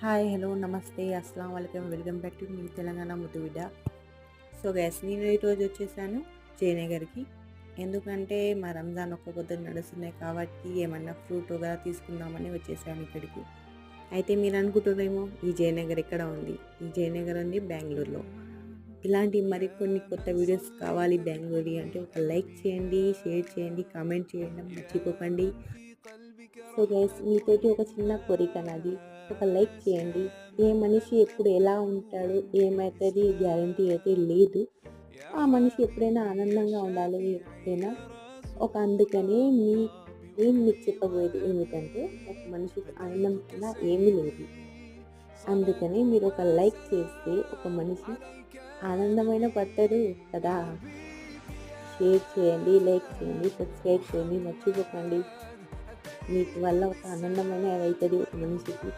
Hi hello నమస్తే అస్సలం వాలేకుమ్ welcome back to me Telangana ముద్దుబిడ్డ. సో గైస్, నేను ఈరోజు వచ్చేసాను జయనగర్కి. ఎందుకంటే మా రంజాన్ ఒక్క పొద్దులు నడుస్తున్నాయి కాబట్టి ఏమన్నా ఫ్రూట్ కూడా తీసుకుందామని వచ్చేసాను ఇక్కడికి. అయితే మీరు అనుకుంటున్నారేమో ఈ జయనగర్ ఎక్కడ ఉంది? ఈ జయనగర్ ఉంది బెంగళూరులో. ఇలాంటి మరికొన్ని కొత్త వీడియోస్ కావాలి బెంగళూరు అంటే ఒక లైక్ చేయండి, షేర్ చేయండి, కామెంట్ చేయడం మర్చిపోకండి. సో గైస్, మీతోటి ఒక చిన్న కోరిక నాది, ఒక లైక్ చేయండి. ఏ మనిషి ఎప్పుడు ఎలా ఉంటాడు ఏమవుతుంది గ్యారంటీ అయితే లేదు. ఆ మనిషి ఎప్పుడైనా ఆనందంగా ఉండాలి ఎప్పుడైనా అందుకనే నేను మీకు చెప్పబోయేది ఏమిటంటే, ఒక మనిషికి ఆనందం కన్నా ఏమీ లేదు. అందుకని మీరు ఒక లైక్ చేస్తే ఒక మనిషి ఆనందమైన పడతాడు కదా. షేర్ చేయండి, లైక్ చేయండి, సబ్స్క్రైబ్ చేయండి మర్చిపోకండి. మీకు వల్ల ఒక ఆనందమైన అవుతుంది ఒక మనిషికి.